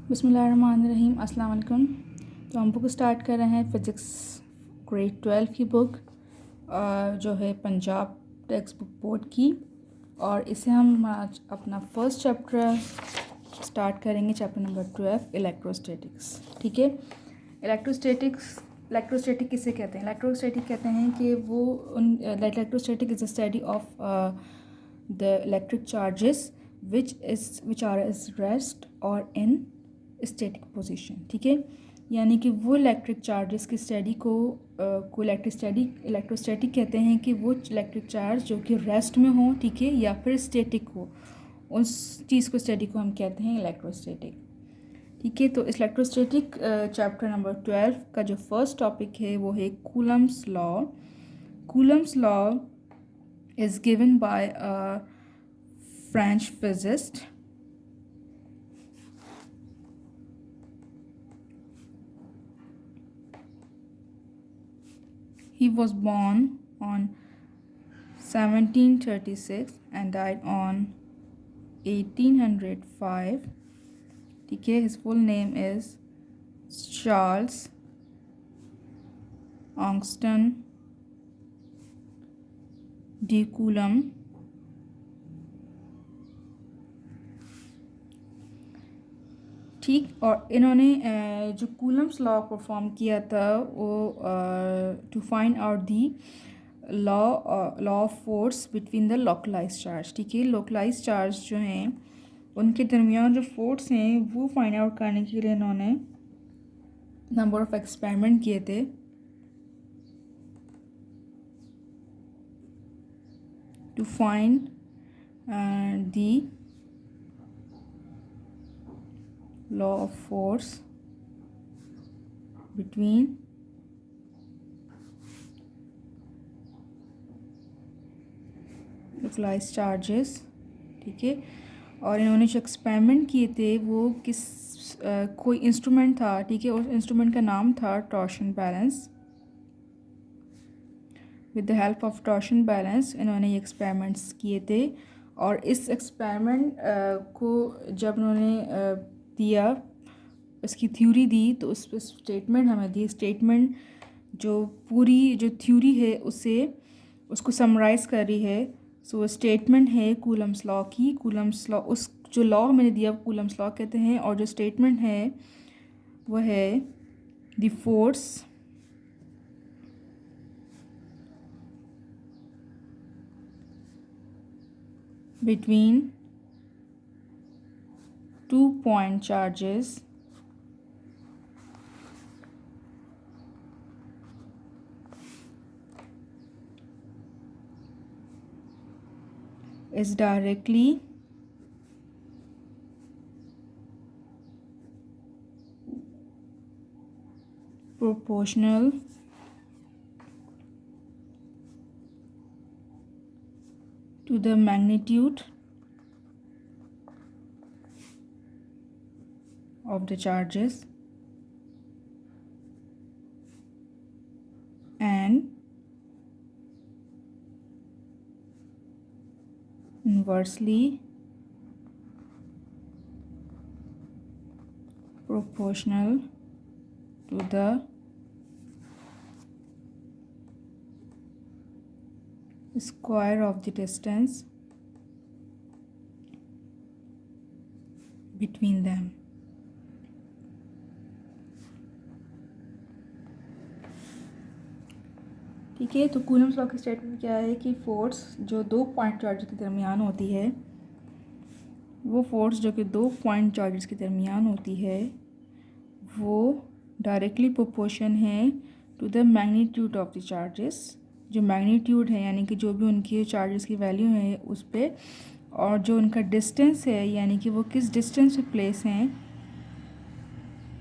बिस्मिल्लाहिर्रहमानिर्रहीम, अस्सलाम वालेकुम। तो हम बुक स्टार्ट कर रहे हैं फ़िज़िक्स ग्रेड 12 की बुक, जो है पंजाब टेक्स्ट बुक बोर्ड की। और इसे हम आज अपना फर्स्ट चैप्टर स्टार्ट करेंगे, चैप्टर नंबर 12 इलेक्ट्रोस्टैटिक्स। ठीक है। इलेक्ट्रोस्टैटिक किसे कहते हैं? इलेक्ट्रोस्टैटिक कहते हैं कि वो electrostatic is the study of the electric charges which are as rest और इन स्टैटिक पोजीशन। ठीक है, यानी कि वो इलेक्ट्रिक चार्जेस की स्टडी को इलेक्ट्रोस्टैटिक कहते हैं कि वो इलेक्ट्रिक चार्ज जो कि रेस्ट में हो, ठीक है, या फिर स्टैटिक हो, उस चीज़ को स्टडी को हम कहते हैं इलेक्ट्रोस्टैटिक। ठीक है, तो इलेक्ट्रोस्टैटिक चैप्टर नंबर 12 का जो फर्स्ट टॉपिक है वो है Coulomb's law. Coulomb's law is given by a French physicist He was born on 1736 and died on 1805. ठीक है, his full name is Charles Angston de Coulomb। ठीक, और इन्होंने जो कूलम्स लॉ परफॉर्म किया था वो to find out the law of force between the localize charge. ठीक है, लोकलाइज चार्ज जो हैं उनके दरमियान जो फोर्स हैं वो फाइंड आउट करने के लिए इन्होंने नंबर ऑफ एक्सपेरिमेंट किए थे। To find the law of force between localized charges। ठीक है, और इन्होंने जो एक्सपेरिमेंट किए थे वो कोई इंस्ट्रूमेंट था, ठीक है, उस इंस्ट्रूमेंट का नाम था torsion balance. With the help of torsion balance इन्होंने ये एक्सपेरिमेंट्स किए थे। और इस एक्सपेरिमेंट को जब उन्होंने दिया, इसकी थ्योरी दी, तो उस पर स्टेटमेंट हमें दी। स्टेटमेंट जो पूरी जो थ्योरी है उसको समराइज़ कर रही है। सो स्टेटमेंट है कूलम्स लॉ की। कूलम्स लॉ, उस जो लॉ मैंने दिया कूलम्स लॉ कहते हैं, और जो स्टेटमेंट है वो है the force between 2 point charges is directly proportional to the magnitude of the charges and inversely proportional to the square of the distance between them। ठीक है, तो कूलम्स लॉ की स्टेटमेंट क्या है कि फोर्स जो 2 पॉइंट चार्जेस के दरमियान होती है, वो फोर्स जो कि 2 पॉइंट चार्जेस के दरमियान होती है वो डायरेक्टली प्रोपोर्शन है to the magnitude of the charges. जो मैग्नीट्यूड है यानी कि जो भी उनकी चार्जेस की वैल्यू है उस पर, और जो उनका डिस्टेंस है यानी कि वो किस डिस्टेंस पे प्लेस हैं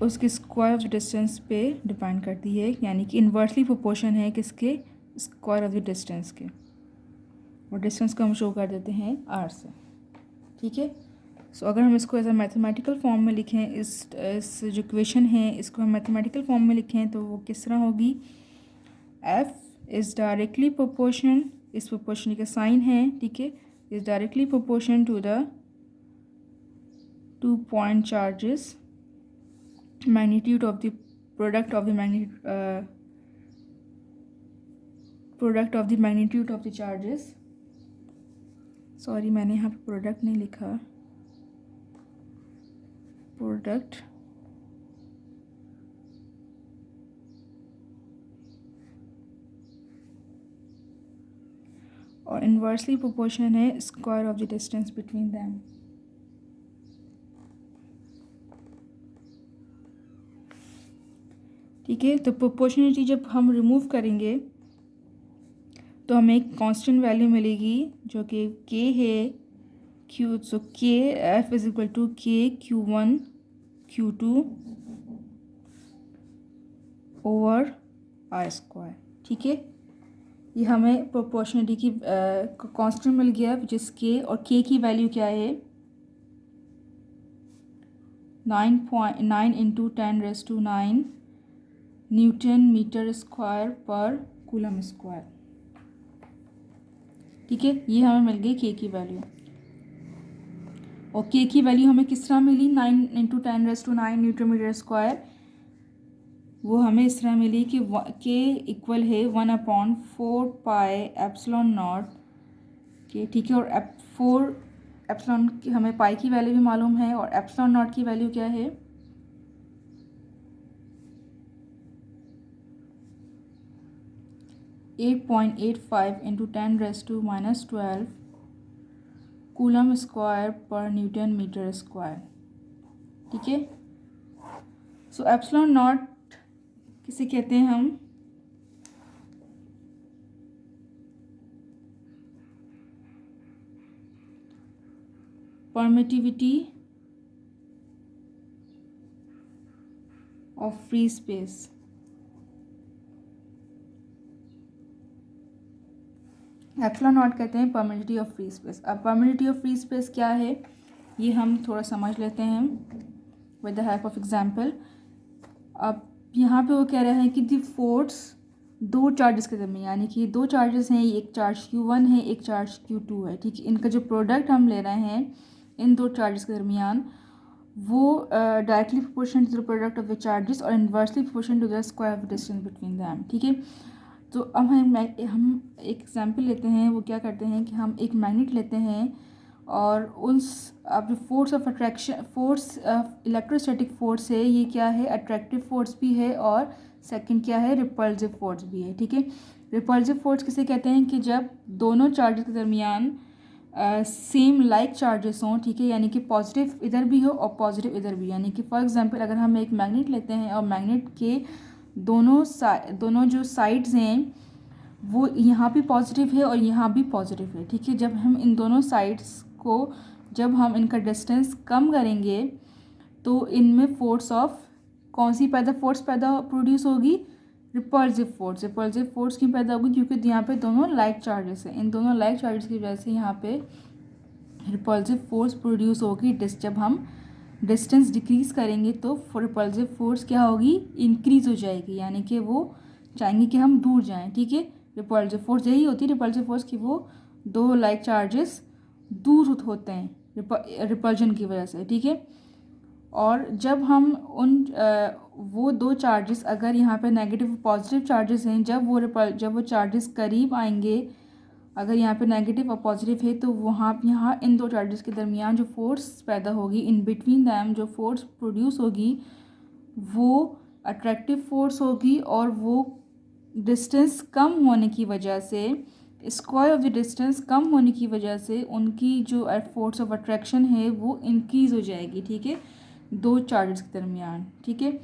उसके स्क्वायर ऑफ द डिस्टेंस पे डिपेंड करती है। यानी कि इन्वर्सली प्रोपोर्शन है किसके? स्क्वायर ऑफ द डिस्टेंस के। और डिस्टेंस को हम शो कर देते हैं आर से। ठीक है, सो अगर हम इसको एज अ मैथमेटिकल फॉर्म में लिखें, इस जो इक्वेशन है इसको हम मैथमेटिकल फॉर्म में लिखें तो वो किस तरह होगी? एफ इज़ डायरेक्टली प्रोपोर्शन, इस प्रोपोर्शन का साइन है, ठीक है, is directly proportion to the 2 point charges magnitude of the product of the magnitude of the charges. Sorry, मैंने यहाँ पे प्रोडक्ट नहीं लिखा, प्रोडक्ट और इन्वर्सली प्रोपोर्शन है square of the distance between them. ठीक है, तो प्रोपोर्शनलिटी जब हम रिमूव करेंगे तो हमें एक कांस्टेंट वैल्यू मिलेगी जो कि k है, q, so k f is equal to k q1 q2 over r square. ठीक है, ये हमें प्रोपोर्शनलिटी की कांस्टेंट मिल गया जिस k, और k की वैल्यू क्या है 9.9 इंटू 10⁻⁹ न्यूटन मीटर स्क्वायर पर कूलम स्क्वायर। ठीक है, ये हमें मिल गई k की वैल्यू, और k की वैल्यू हमें किस तरह मिली 9 इंटू 10⁻⁹ न्यूटन मीटर स्क्वायर। वो हमें इस तरह मिली कि k इक्वल है 1/4 पाई एप्सिलॉन नॉट के। ठीक है, और 4 एप्सिलॉन की हमें पाई की वैल्यू भी मालूम है, और एप्सिलॉन नॉट की वैल्यू क्या है 8.85 इंटू 10⁻⁻12 कूलम स्क्वायर पर न्यूटन मीटर स्क्वायर। ठीक है, सो एप्सिलॉन नॉट किसे कहते हैं हम permittivity of free space. Epsilon not कहते हैं परमिटिविटी ऑफ फ्री स्पेस। अब परमिटिविटी ऑफ फ्री स्पेस क्या है ये हम थोड़ा समझ लेते हैं with the help of example. अब यहाँ पे वो कह रहे हैं कि दी फोर्स दो चार्जेस के दरमियान, यानी कि दो चार्जेस हैं, एक चार्ज Q1 है, एक चार्ज Q2 है। ठीक है, इनका जो प्रोडक्ट हम ले रहे हैं इन दो चार्जेस के दरमियान वो directly proportional to the product of the charges और inversely proportional to the square of distance between them. ठीक है, तो अब हम एक एग्जांपल लेते हैं। वो क्या करते हैं कि हम एक मैग्नेट लेते हैं और उस अब जो force of attraction, force electrostatic force है, ये क्या है अट्रैक्टिव फोर्स भी है और सेकंड क्या है रिपल्सिव फोर्स भी है। ठीक है, रिपल्सिव फोर्स किसे कहते हैं कि जब दोनों चार्जेस के दरमियान सेम लाइक चार्जेस हों। ठीक है, यानी कि पॉजिटिव इधर भी हो और पॉजिटिव इधर भी, यानी कि फॉर एग्जांपल अगर हम एक मैग्नेट लेते हैं और मैग्नेट के दोनों जो साइड्स हैं वो यहाँ भी पॉजिटिव है और यहाँ भी पॉजिटिव है। ठीक है, जब हम इन दोनों साइड्स को जब हम इनका डिस्टेंस कम करेंगे तो इनमें फोर्स ऑफ कौन सी फोर्स पैदा प्रोड्यूस होगी रिपल्सिव फोर्स। रिपल्सिव फोर्स क्यों पैदा होगी क्योंकि यहाँ पे दोनों लाइक चार्जेस हैं। इन दोनों लाइक चार्जेस की वजह से यहाँ पे रिपल्सिव फोर्स प्रोड्यूस होगी। जब हम डिस्टेंस डिक्रीज़ करेंगे तो रिपल्सिव फोर्स क्या होगी इंक्रीज़ हो जाएगी, यानी कि वो चाहेंगे कि हम दूर जाएं। ठीक है, रिपल्सिव फोर्स यही होती है रिपल्सिव फोर्स कि वो दो लाइक चार्जेस दूर होते हैं रिपल्जन की वजह से। ठीक है, और जब हम वो दो चार्जेस अगर यहाँ पे नेगेटिव पॉजिटिव चार्जेस हैं, जब वो चार्जेस करीब आएंगे, अगर यहाँ पे नेगेटिव और पॉजिटिव है तो यहाँ इन दो चार्जेस के दरमियान जो फोर्स पैदा होगी इन बिटवीन दैम, जो फोर्स प्रोड्यूस होगी वो अट्रैक्टिव फोर्स होगी, और वो डिस्टेंस कम होने की वजह से स्क्वायर ऑफ द डिस्टेंस कम होने की वजह से उनकी जो फोर्स ऑफ अट्रैक्शन है वो इंक्रीज़ हो जाएगी। ठीक है, दो चार्जेस के दरमियान। ठीक है,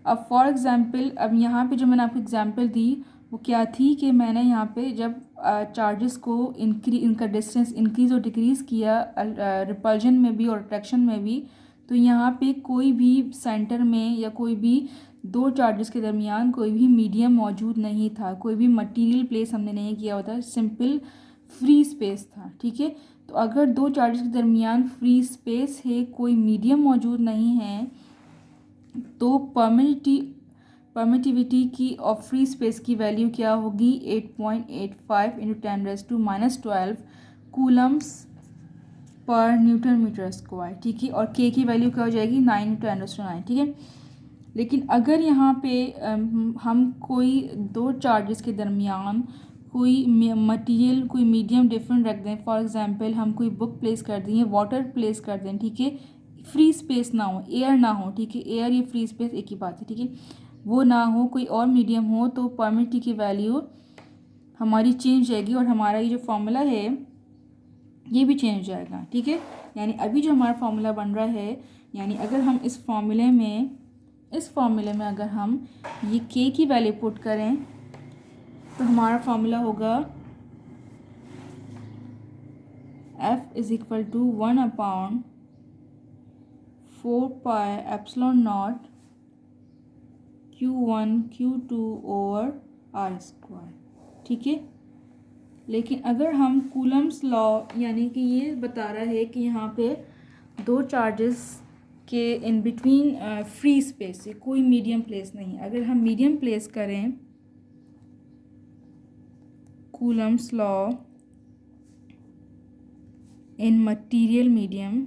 अब फॉर एग्जांपल अब यहाँ पे जो मैंने आपको एग्जांपल दी वो क्या थी कि मैंने यहाँ पे जब चार्जेस को इनका डिस्टेंस इंक्रीज़ और डिक्रीज़ किया रिपल्जन में भी और अट्रैक्शन में भी, तो यहाँ पे कोई भी सेंटर में या कोई भी दो चार्जेस के दरमियान कोई भी मीडियम मौजूद नहीं था, कोई भी मटेरियल प्लेस हमने नहीं किया होता, सिंपल फ्री स्पेस था। ठीक है, तो अगर दो चार्जेस के दरमियान फ्री स्पेस है, कोई मीडियम मौजूद नहीं है, तो परमिटिविटी की ऑफ फ्री स्पेस की वैल्यू क्या होगी 8.85 इंटू 10⁻⁻12 कूलम्स पर न्यूटन मीटर स्क्वायर। ठीक है, और के की वैल्यू क्या हो जाएगी 9 इंटू 10⁻⁹। ठीक है, लेकिन अगर यहाँ पे हम कोई दो चार्जेस के दरमियान कोई मटेरियल कोई मीडियम डिफरेंट रख दें, फॉर एग्जांपल हम कोई बुक प्लेस कर दें या वाटर प्लेस कर दें, ठीक है, फ्री स्पेस ना हो, एयर ना हो, ठीक है, एयर या फ्री स्पेस एक ही बात है, ठीक है, वो ना हो, कोई और मीडियम हो, तो परमिटिविटी की वैल्यू हमारी चेंज जाएगी और हमारा ये जो फॉर्मूला है ये भी चेंज हो जाएगा, ठीक है। यानी अभी जो हमारा फॉर्मूला बन रहा है, यानी अगर हम इस फॉर्मूले में अगर हम ये के की वैल्यू पुट करें तो हमारा फॉर्मूला होगा F is equal to 1/4 pi epsilon naught Q1 Q2 over R square, ठीक है। लेकिन अगर हम कूलम्स लॉ यानी कि ये बता रहा है कि यहाँ पे दो चार्जेस के इन बिटवीन फ्री स्पेस है, कोई मीडियम प्लेस नहीं, अगर हम मीडियम प्लेस करें Coulomb's law in material medium,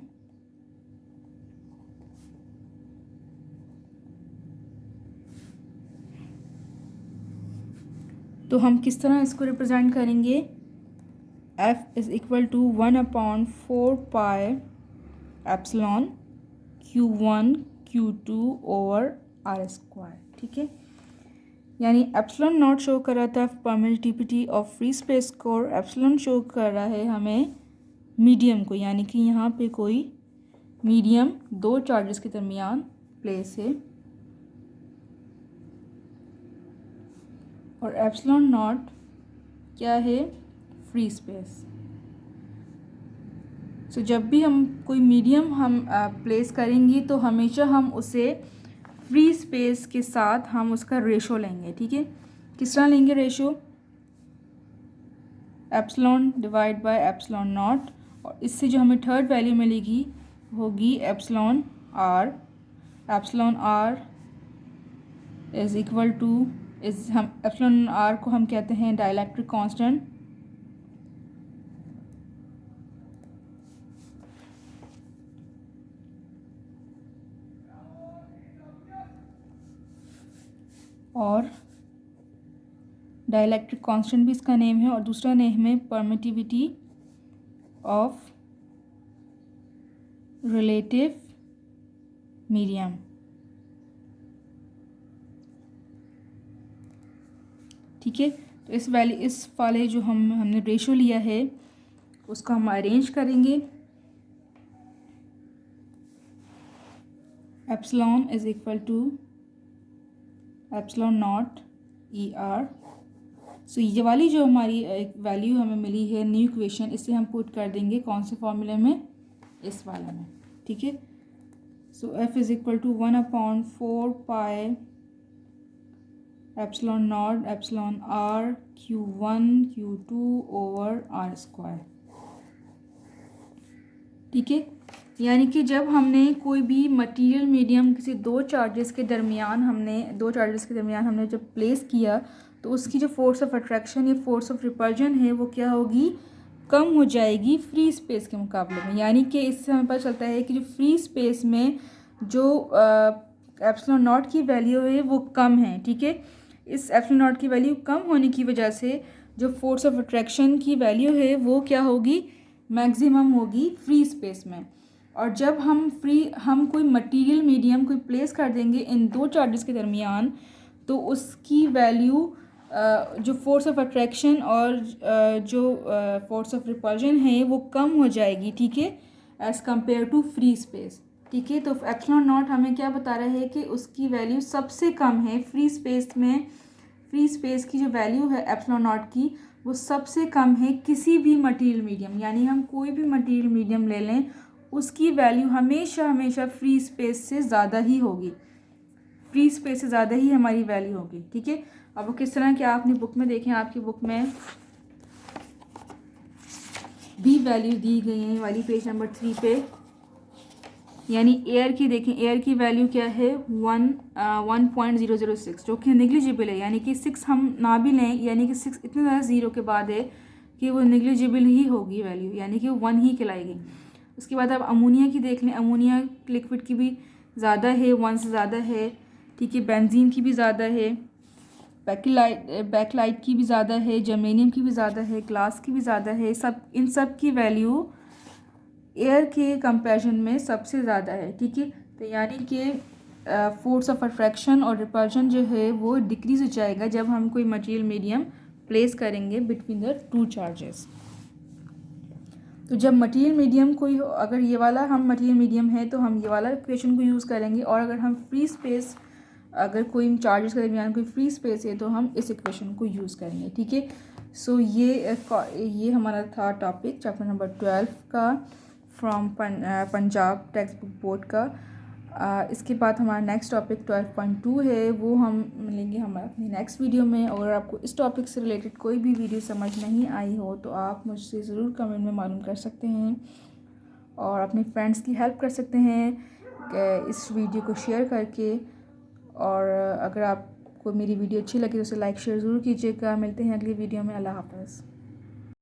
तो हम किस तरह इसको रिप्रेजेंट करेंगे, F is equal to 1/4 pi epsilon Q1 Q2 over R square, ठीक है। यानी एप्सिलॉन नॉट शो कर रहा था परमिटिविटी ऑफ फ्री स्पेस को, और एप्सिलॉन शो कर रहा है हमें मीडियम को, यानी कि यहाँ पे कोई मीडियम दो चार्जेस के दरमियान प्लेस है, और एप्सिलॉन नॉट क्या है, फ्री स्पेस। सो जब भी हम कोई मीडियम हम प्लेस करेंगे तो हमेशा हम उसे फ्री स्पेस के साथ हम उसका रेशो लेंगे, ठीक है। किस तरह लेंगे ratio, epsilon divide by epsilon naught, और इससे जो हमें थर्ड वैल्यू मिलेगी होगी epsilon R is equal to हम एप्सिलॉन आर को हम कहते हैं डाइलेक्ट्रिक कांस्टेंट, और डाइलेक्ट्रिक कांस्टेंट भी इसका नेम है, और दूसरा नेम है परमिटिविटी ऑफ रिलेटिव मीडियम, ठीक है। तो इस वाले जो हमने रेशो लिया है उसको हम अरेंज करेंगे, epsilon is equal to epsilon naught ER। So ये वाली जो हमारी एक वैल्यू हमें मिली है न्यू इक्वेशन, इसे हम पुट कर देंगे कौन से फॉर्मूले में, इस वाले में, ठीक है। So F is equal to 1/4 pi epsilon naught epsilon R Q1 Q2 over R square, ठीक है। यानी कि जब हमने कोई भी मटेरियल मीडियम किसी दो चार्जेस के दरमियान हमने जब प्लेस किया तो उसकी जो फोर्स ऑफ अट्रैक्शन या फोर्स ऑफ रिपल्जन है वो क्या होगी, कम हो जाएगी फ्री स्पेस के मुकाबले में। यानी कि इससे हमें पता चलता है कि जो फ्री स्पेस में जो एप्सिलॉन नॉट की वैल्यू है वो कम है, ठीक है। इस एप्सिलॉन नॉट की वैल्यू कम होने की वजह से जो फोर्स ऑफ अट्रैक्शन की वैल्यू है वो क्या होगी, मैक्सिमम होगी फ्री स्पेस में। और जब हम कोई मटेरियल मीडियम कोई प्लेस कर देंगे इन दो चार्जेस के दरमियान, तो उसकी वैल्यू जो फोर्स ऑफ अट्रैक्शन और जो फोर्स ऑफ रिपल्जन है वो कम हो जाएगी, ठीक है, as compare to free space, ठीक है। तो एप्सिलॉन नॉट हमें क्या बता रहा है कि उसकी वैल्यू सबसे कम है फ्री स्पेस में, फ्री स्पेस की जो वैल्यू है एप्सिलॉन नॉट की वो सबसे कम है किसी भी मटेरियल मीडियम, यानी हम कोई भी मटेरियल मीडियम ले लें उसकी वैल्यू हमेशा फ्री स्पेस से ज़्यादा ही होगी, फ्री स्पेस से ज़्यादा ही हमारी वैल्यू होगी, ठीक है। अब वो किस तरह क्या अपनी बुक में देखें, आपकी बुक में भी वैल्यू दी गई है वाली पेज नंबर 3 पे। यानी एयर की देखें, एयर की वैल्यू क्या है 1.006 जो कि निग्लिजिबल है, यानी कि 6 हम ना भी लें, यानी कि 6 इतने ज़्यादा ज़ीरो के बाद है कि वो निग्लिजिबल ही होगी वैल्यू, यानी कि 1 ही कहलाएगी। उसके बाद आप अमोनिया की देख लें, अमोनिया लिक्विड की भी ज़्यादा है, 1 से ज़्यादा है, ठीक है, बेंजीन की भी ज़्यादा है, बैकलाइट की भी ज़्यादा है, जर्मेनियम की भी ज़्यादा है, ग्लास की भी ज़्यादा है। इन सब की वैल्यू एयर के कंपैरिजन में सबसे ज़्यादा है। ठीक है, तो यानी कि फोर्स ऑफ अट्रैक्शन और रिपल्शन जो है वो डिक्रीज हो जाएगा जब हम कोई मटेरियल मीडियम प्लेस करेंगे बिटवीन द टू चार्जेस। तो जब मटेरियल मीडियम कोई अगर ये वाला हम मटेरियल मीडियम है तो हम ये वाला इक्वेशन को यूज़ करेंगे, और अगर हम फ्री स्पेस अगर कोई चार्जेस के दरमियान कोई फ्री स्पेस है तो हम इस इक्वेशन को यूज़ करेंगे। ठीक है, सो ये हमारा था टॉपिक चैप्टर नंबर 12 का from Punjab text book board का। इसके बाद हमारा नेक्स्ट टॉपिक 12.2 है, वो हम मिलेंगे हमारे अपनी नेक्स्ट वीडियो में। अगर आपको इस टॉपिक से रिलेटेड कोई भी वीडियो समझ नहीं आई हो तो आप मुझसे ज़रूर कमेंट में मालूम कर सकते हैं, और अपने फ्रेंड्स की हेल्प कर सकते हैं इस वीडियो को शेयर करके। और अगर आपको मेरी वीडियो अच्छी लगी तो उसे लाइक शेयर ज़रूर कीजिएगा। मिलते हैं अगली वीडियो में। अल्लाह हाफ़िज़।